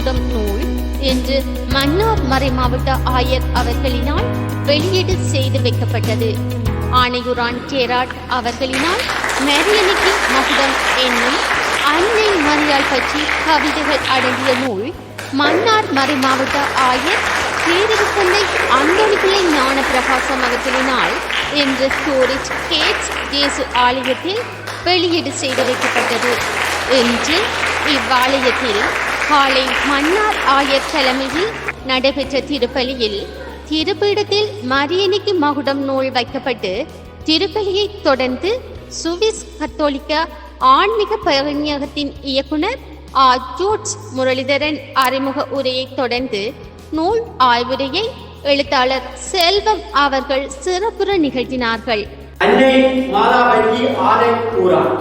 மகுடம் நூல் என்று மன்னார் மறைமாவட்ட ஆயர் அவர்களினால் வெளியீடு செய்து வைக்கப்பட்டது. ஆணையூரான் கேராட் அவர்களினால் மரியன்னைக்கு மகுடம் என்னும் அன்னை மரியாள் பற்றி கவிதைகள் அடங்கிய நூல் மன்னார் மறைமாவட்ட ஆயர் பேரரசந்தை அந்தோணிப்பிள்ளை ஞான பிரகாசம் அவர்களினால் என்ற ஸ்டோரேஜ் கேட்ஸ் இயேசு ஆலயத்தில் வெளியீடு செய்து வைக்கப்பட்டது. இன்று இவ்வாலயத்தில் காலை மன்னார் ஆயர் தலைமையில் நடைபெற்ற திருப்பலியில் திருப்பீடத்தில் மரியன்னைக்கு மகுடம் நூல் வைக்கப்பட்டு திருப்பலியை தொடர்ந்து சுவிஸ் கத்தோலிக்க ஆன்மீக பணியகத்தின் இயக்குனர் ஜோர்ஜ் முரளிதரன் அறிமுக உரையை தொடர்ந்து நூல் ஆய்வுரையை எழுத்தாளர் செல்வம் அவர்கள் சிறப்புற நிகழ்த்தினார்கள். அன்னை மாதா பற்றி ஆரை கூறான்.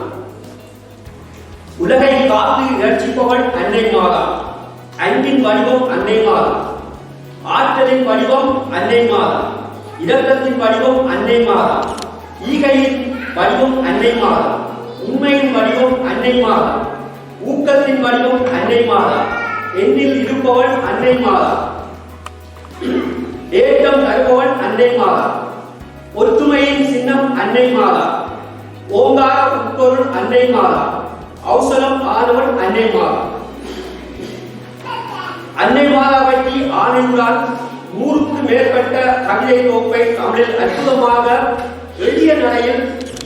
உலகை காத்து ரட்சிப்பவள் அன்னை மாதா. அன்பின் வடிவம் அன்னை மாதா. ஆற்றலின் வடிவம் அன்னை மாதா. இரக்கத்தின் வடிவம் அன்னை மாதா. ஈகையின் வடிவம் அன்னை மாதா. உண்மையின் வடிவம் அன்னை மாதா. ஊக்கத்தின் வடிவம் அன்னை மாதா. எண்ணில் இருப்பவள் அன்னை மாதா. ஏற்றம் தருபவள் அன்னை மாதா. ஒற்றுமையின் சின்னம் அன்னை மாதா. ஓங்கார உட்பொருள் அன்னை மாதா. அவசரம் ஆனவள் அன்னை மாதா. அன்னை மாதா பற்றி ஆணையுடன் 100க்கு மேற்பட்ட கவிதை தொகுப்பை தமிழில் அற்புதமாக எளிய நடையில்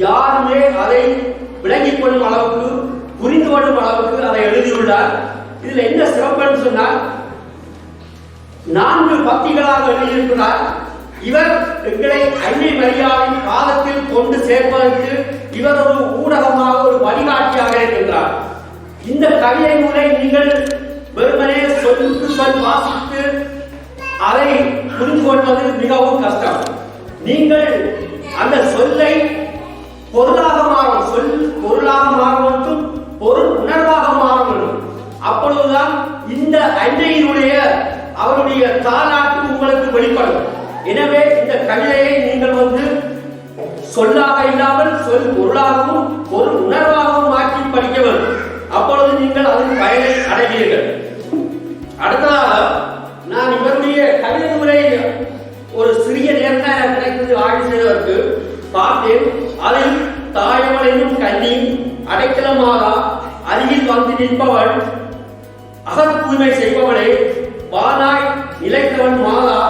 யாருமே அதை விளங்கிக் கொள்ளும் அளவுக்கு புரிந்து கொள்ளும் அளவுக்கு அதை எழுதியுள்ளார். இதுல என்ன சிறப்புன்னு சொன்னால் 4 பத்திகளாக எழுதியிருக்கிறார். இவர் எங்களை அன்னை மரியாவின் பாதத்தில் கொண்டு சேர்ப்பதற்கு இவர் ஒரு ஊடகமாக ஒரு வழிகாட்டியாக இருக்கின்றார். இந்த கவிதை நூலை நீங்கள் வெறுமனே சொல் வாசித்து அதை புரிந்து கொள்வது மிகவும் கஷ்டம். நீங்கள் அந்த சொல்லை பொருளாக மாறும், சொல் பொருளாக மாற வேண்டும், பொருள் உணர்வாக மாற வேண்டும். அப்பொழுதுதான் இந்த அன்னையினுடைய அவருடைய தாலாட்டு உங்களுக்கு வெளிப்படும். எனவே இந்த கவிதையை நீங்கள் சொல்லாக இல்லாமல் சொல் பொருளாகவும் பொருள் உணர்வாகவும் மாற்றி படிக்க வேண்டும். அப்பொழுது நீங்கள் அதன் பயனை அடைவீர்கள். அடுத்ததாக நான் இவருடைய கவிதை நூலை ஒரு சிறிய நேரத்தில் கிடைத்தது ஆய்வு செய்வதற்கு பார்த்தேன். அதில் தாயவள் என்னும் கன்னி, அடைக்கலமாக அருகில் வந்து நிற்பவள், அகத் தூய்மை செய்பவளே, வானாய் நிலைத்தவன் மாதா,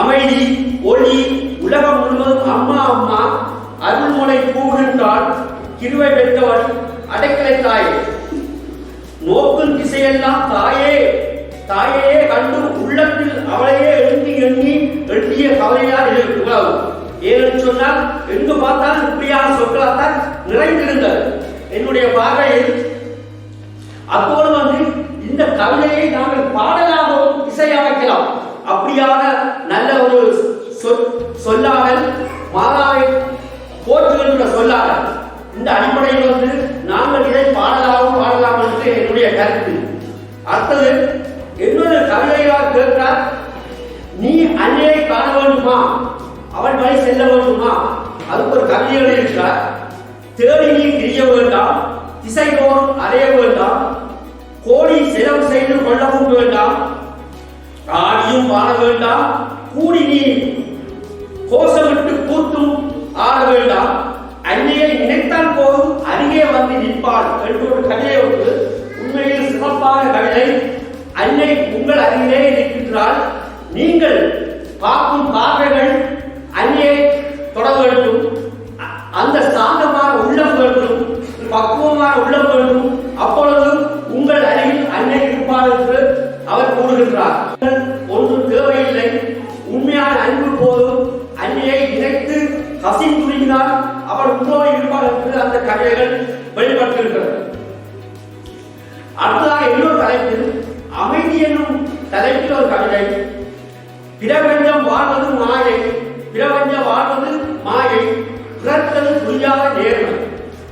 அமைதி ஒளி, உலகம் முழுவதும் அம்மா அம்மா, அருள்முனை கூறுகின்றாள், கிருவை பெற்றவள், அடைக்கலை தாயே, நோக்கும் திசையெல்லாம் தாயே தாயே கண்டு உள்ளத்தில் அவளையே எண்ணி எண்ணி எண்ணிய கவலையால் இருக்கிறாள். ஏன்னு சொன்னால் எங்கு பார்த்தால் இப்படியான சொற்களால் நிறைந்திருந்தது என்னுடைய பார்வையில். அப்போது இந்த கவிதையை நாங்கள் பாடலாகவும் இசையமைக்கலாம். அப்படியான நல்ல ஒரு சொல்லாமல் மாதாவை போற்றுகின்ற சொல்லாமல் இந்த அடிப்படையில் நாங்கள் இதை பாடலாகவும் பாடலாம் என்று என்னுடைய கருத்து. அடுத்தது என்னொரு கவிதையாக கேட்டார், நீ அன்னையை காண வேண்டுமா, அவள் வழி செல்ல வேண்டுமா, அதுக்கு ஒரு கவிதை எழுதியிருக்கிறார். தேடி நீ திரிய வேண்டாம், திசை தோறும் அறைய வேண்டாம், கோடி செலவு செய்து கொள்ளவும் வேண்டாம், ஆடியும் பாட வேண்டாம், கூடி நீ கோஷமிட்டு கூத்தும் ஆட வேண்டாம், அன்னையை நினைத்தால் போதும் அருகே வந்து நிற்பாள் என்று ஒரு கவிதை ஒன்று. உண்மையில் சிறப்பான கவிதை. அன்னை உங்கள் அருகிலே இருக்கின்றால் நீங்கள் பார்க்கும் பார்வைகள் அன்னையை தொட வேண்டும். அந்த சாந்தமான உள்ளம் வேண்டும், பக்குவமான உள்ளம் வேண்டும். அப்பொழுது உங்கள் அருகில் அன்னை இருப்பாள் என்று அவர் கூறுகின்றார். ஒன்று தேவையில்லை, உண்மையான அன்பு போதும். அன்னையை நினைத்து கசிந்துருகினால் அவர் உங்களோடு இருப்பார் என்று அந்த கவிதைகள் வெளிப்படுத்துகின்றன. அடுத்ததாக இன்னொரு தலைப்பில் அமைதி என்னும் தலைப்பில் ஒரு கவிதை. பிரபஞ்சம் வாழ்வது மாயை, பிரபஞ்சம் வாழ்வது மாயை, பிறத்தது புரியாத நேர்மை,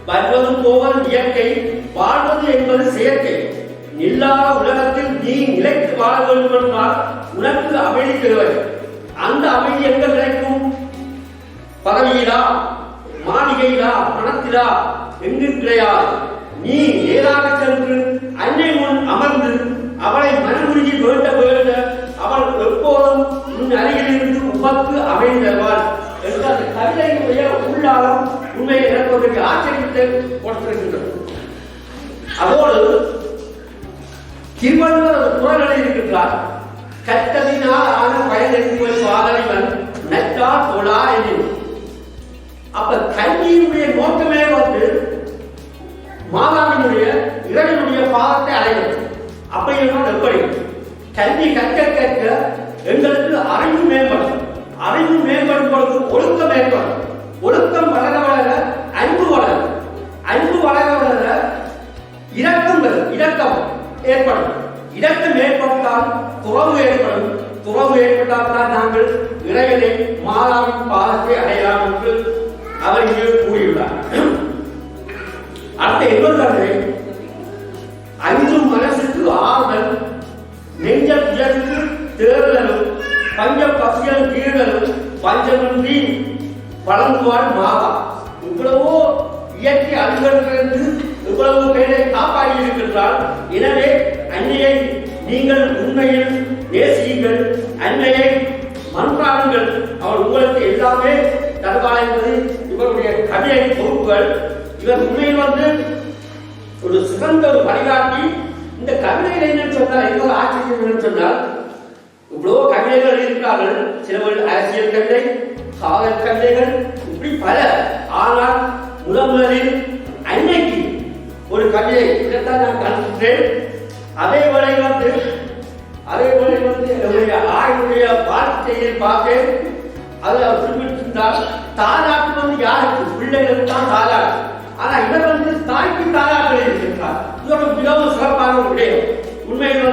வருவதும் போவதும் இயற்கை, வாழ்வது என்பது செயற்கை. நில்லாத உலகத்தில் நீ நிலைத்து வாழ வேண்டும் என்றால் உனக்கு அமைதி பெறுவது. அந்த அமைதி எங்க கிடைக்கும்? பதவியிலா, மாளிகையிலா, பணத்திலா, எங்கு கிடையாது. நீ நேராக சென்று அன்னை முன் மகிழ்ந்து அவளை மனமுருகி வேண்ட வேண்ட அவள் எப்போதும் உன் அருகிலிருந்து உமக்கு அமைந்தவாள் என்ற அந்த கவிதையுடைய உள்ளாளம் உண்மையை எனக்கு ஒரு ஆச்சரியத்தை கொடுத்திருக்கின்றது. அதோடு திருவள்ளுவர் ஒரு குரல் எழுதியிருக்கிறார். கற்றதினால் ஆன பயனென்பது பாதறிவன் நற்றா தொழா எனின். அப்ப கல்வியினுடைய நோக்கமே மாதாவினுடைய இறைவனுடைய பாதத்தை அடைவது. அப்படி என்றால் எப்படி? கல்வி கற்க கற்க எங்களுக்கு அறிவு மேம்படும். அறிவு மேம்படும் பொழுது ஒழுக்கம் ஏற்படும். ஒழுக்கம் வளர வளர அன்பு வளரும். அன்பு வளர வளர இரக்கம் ஏற்படும். இரக்கம் ஏற்பட்டால் துறவு ஏற்படும். துறவு ஏற்பட்டால் தான் நாங்கள் இறைவனை மாதாவின் பாதத்தை அடையலாம் என்று அவர் இங்கே கூறியுள்ளார். அடுத்த இன்னொரு அஞ்சும் மனசுக்கு ஆறுதல், நெஞ்ச துயருக்கு தேர்தலும், பஞ்ச பசியல் கீழலும், பஞ்சமின்றி வழங்குவாள் மாதா. இவ்வளவோ இயற்கை அலுவலர்களிருந்து இவ்வளவு பேரை காப்பாற்றி இருக்கின்றால், எனவே அன்னையை நீங்கள் உண்மையில் நேசியுங்கள், அன்னையை மன்றாடுங்கள், அவர் உங்களுக்கு எல்லாமே தருவாள் என்பது இவருடைய கவிதை தொகுப்புகள். இவர் உண்மையில் ஒரு சிறந்த ஒரு வழிகாட்டி. இந்த கவிதைகள் என்னன்னு சொன்னால் இன்னொரு ஆச்சரியம் என்னன்னு சொன்னால், இவ்வளவு கவிதைகள் இருக்கிறார்கள். சிலவர்கள் அரசியல் கவிதை, காதல் கவிதைகள், இப்படி பல. ஆனால் முதலில் அன்னைக்கு ஒரு கவிதை இதைத்தான் நான் கண்டுட்டேன். அதே வேளை என்னுடைய ஆயுடைய வாழ்க்கையை பார்த்தேன். அதை அவர் குறிப்பிட்டிருந்தால், தாலாட்டு யாருக்கு? பிள்ளைகளுக்கு தான் தாலாட்டு. ஆனா இவர் தாய்க்கு தாலாட்டு இருக்கின்றார். இதோட மிகவும் சிறப்பான ஒரு விடயம். உண்மையில்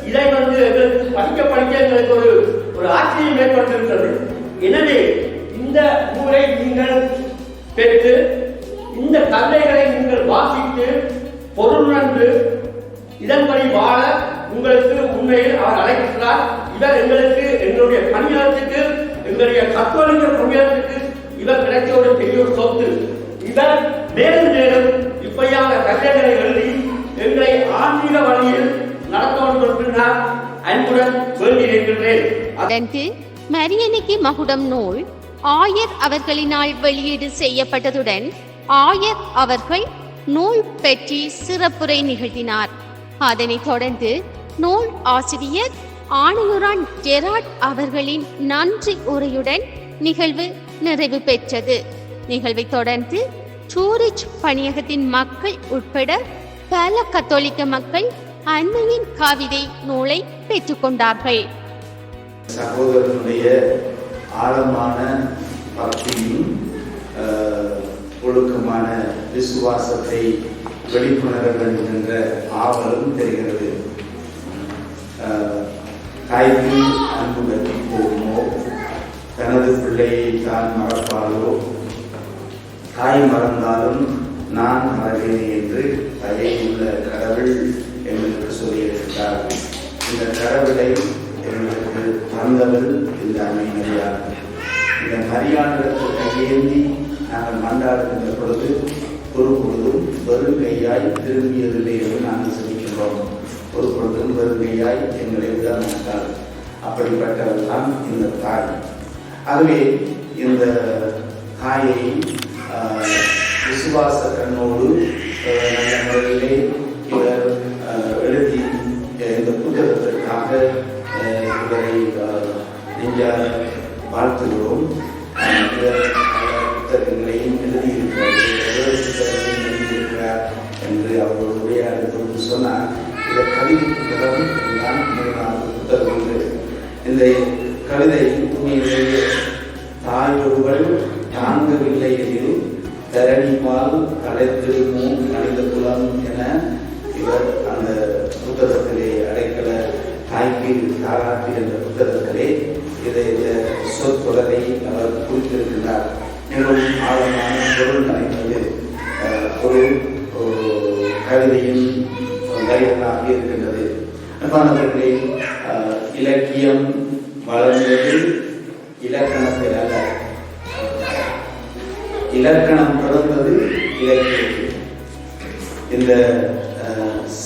இதை எங்களுக்கு படிக்க எங்களுக்கு ஒரு ஆச்சரியம் ஏற்பட்டிருக்கிறது. எனவே இந்த நூலை நீங்கள் பெற்று இந்த கவிதைகளை நீங்கள் வாசித்து பொருளுணர்ந்து இதன்படி வாழ உங்களுக்கு உண்மையில் அவர் அழைக்கிறார். இவர் எங்களுக்கு எங்களுடைய பணியாளத்துக்கு, எங்களுடைய கத்தோலிக்க பணியாளத்துக்கு இவர் கிடைச்ச ஒரு பெரிய ஒரு சொத்து. இவர் மேலும் மேலும் இப்படியான கவிதைகளை எழுதி எங்களை ஆன்மீக வழியில் நடத்த வேண்டும் என்று நான் அன்புடன் வேண்டி நிற்கின்றேன். அதற்கு மரியன்னைக்கு மகுடம் நூல் ஆயர் அவர்களினால் வெளியீடு செய்யப்பட்டதுடன் ஆயர் அவர்கள் நூல் பற்றி சிறப்புரை நிகழ்த்தினார். அதனைத் தொடர்ந்து நூல் ஆசிரியர் ஆணையூரான் ஜெராட் அவர்களின் நன்றி உரையுடன் நிகழ்வு நிறைவு பெற்றது. நிகழ்வை தொடர்ந்து சூரிச் பணியகத்தின் மக்கள் உட்பட பல கத்தோலிக்க மக்கள் அன்னையின் கவிதை நூலை பெற்றுக்கொண்டார்கள். சகோதரனுடைய ஆழமான பக்தியும் ஒழுக்கமான விசுவாசத்தை வெளிக்கொணர வேண்டும் என்ற ஆவலும் தெரிகிறது. தாய்க்கு அன்பு கட்டி போகுமோ, தனது பிள்ளையை தான் மறப்பாளோ, தாய் மறந்தாலும் நான் மறவேனே என்று தயையுள்ள கடவுள் எங்களுக்கு சொல்லியிருக்கிறார். இந்த கடவுளை எங்களுக்கு தந்தவள் இந்த அன்னை மரியாள். இந்த மரியாளிடத்தை கையேந்தி நாங்கள் மன்றாடுகின்ற பொழுது ஒரு பொழுதும் வெறும் கையாய் திரும்பியதில்லை என்று நாங்கள் சொல்லிக்கிறோம். ஒரு பொழுதும் வெறும் கையாய் எங்களை விட மாட்டாள். அப்படிப்பட்டவள் தான் இந்த தாய். ஆகவே இந்த தாயை விசுவாச கண்ணோடு நல்ல முறையிலே இவர் எழுதி இந்த புத்தகத்திற்காக இவரை நெஞ்சார வாழ்த்துகிறோம். இவர் புத்தகங்களையும் எழுதியிருக்கிறார் என்று அவரோட உரையாடுவது சொன்னார். இந்த கவிதை புத்தகம் தான் 3வது புத்தகம் உண்டு. இந்த கவிதை உண்மையிலேயே தாயொருவள் தாங்கவில்லை எனில் தரணிபால் அடைத்திருமோ மனித குலம் என இவர் அந்த புத்தகத்திலே அடைக்கல தாய்க்கு தாராட்டி என்ற புத்தகத்திலே இதை சொற்தொடரை அவர் குறித்திருக்கின்றார். மிகவும் ஆழமான பொருள் நிறைந்தது ஒரு கவிதையின் தைரியமாக இருக்கின்றது. அன்பானவர்களே, இலக்கியம் வளர்ந்தது இலக்கணத்தில் அல்ல, இலக்கணம் பிறந்தது இலக்கியத்தில். இந்த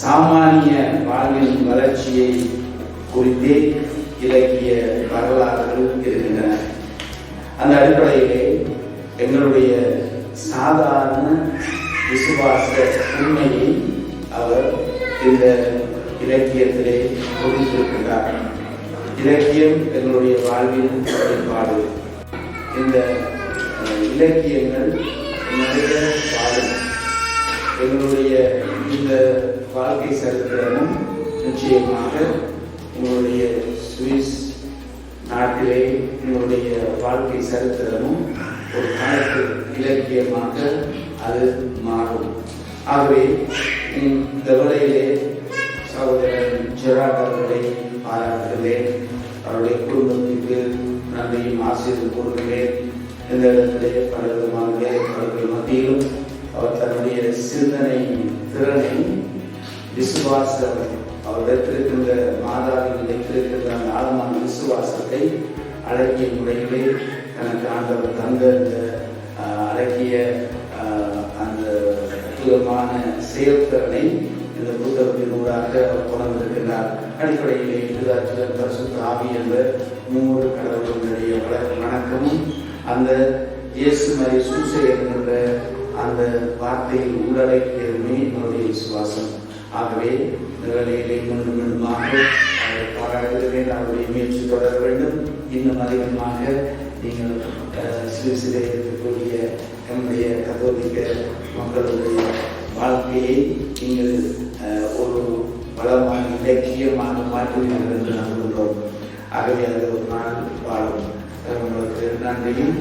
சாமானிய வாழ்வின் வளர்ச்சியை குறித்தே இலக்கிய வரலாறுகள் இருக்கின்றன. அந்த அடிப்படையிலே எங்களுடைய சாதாரண விசுவாச உண்மையை அவர் இந்த இலக்கியத்திலே கொடுத்திருக்கின்றார். இலக்கியம் எங்களுடைய வாழ்வின் செயல்பாடு. இந்த இலக்கியங்கள் நிறைய வாழும். எங்களுடைய இந்த வாழ்க்கை சரித்திரமும் நிச்சயமாக உங்களுடைய சுவிஸ் நாட்டிலே உங்களுடைய வாழ்க்கை சரித்திரமும் ஒரு கணக்கு இலக்கியமாக அது மாறும். ஆகவே இந்த வேளையிலே சகோதரன் ஜெராட் அவர்களை பாராட்டுகிறேன். அவருடைய குடும்பத்திற்கு நன்றியும் ஆசிரியர் கூறுகிறேன். இந்த இடத்திலே பல விதமான வேலைப்பாடுகள் மத்தியிலும் அவர் தன்னுடைய சிந்தனை திறனை விசுவாசம் அவர் வைத்திருக்கின்ற மாதாவில் வைத்திருக்கின்ற அந்த ஆழமான விசுவாசத்தை அழகிய முறையிலே தனக்கு ஆண்டவர் தந்த இந்த அழகிய அந்த அற்புதமான செயல்திறனை இந்த புத்தகத்தின் ஊடாக அவர் கொண்டிருக்கிறார். அடிப்படையிலே இதுதாச்சுதன் பரிசுத்த ஆவி என்ற 3 கடவுளுடைய வணக்கமும் அந்த இயேசு மாதிரி சூசை என்கின்ற அந்த வார்த்தையில் உள்ளடக்கியதுமே என்னுடைய விசுவாசம். ஆகவே இந்த வேலையிலே மீண்டும் மீண்டுமாக அவரை பாராட்டுகிறேன். அவருடைய முயற்சி தொடர வேண்டும். இன்னும் அதிகமாக நீங்கள் சுவிசிலே இருக்கக்கூடிய நம்முடைய கத்தோலிக்க மக்களுடைய வாழ்க்கையை நீங்கள் ஒரு வளமான இலக்கியமாக மாற்றுவீர்கள் என்று நம்புகின்றோம். ஆகவே அது ஒரு நாள் வாழும். உங்களுக்கு நன்றியும்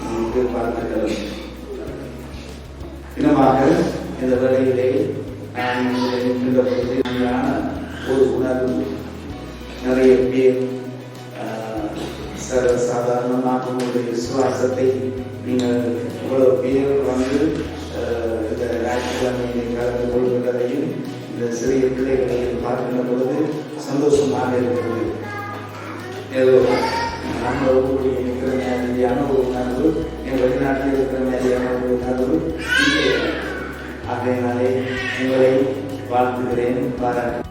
உங்களுக்கு வாழ்த்துக்களும். இன்னமாக இந்த வேளையிலே நான் இருக்கின்ற பொழுது ஒரு உணர்வு நிறைய பேர் சாதாரணமாக உங்களுடைய விசுவாசத்தை நீங்கள் இவ்வளவு பேர் வந்து இந்த ஞாயிற்றுக்கிழமையை கலந்து கொள்வதையும் இந்த சிறிய பிள்ளைகளையும் பார்க்கின்ற பொழுது சந்தோஷமாக இருக்கிறது. ஏதோ நம்ம ஊருடைய இருக்கிற மாதிரியான ஒரு உணர்வு, என் வெளிநாட்டில் இருக்கிற மாதிரியான ஒரு உணர்வு இல்லை. ஆகையினாலே உங்களை வாழ்த்துகிறேன், பாராட்டு.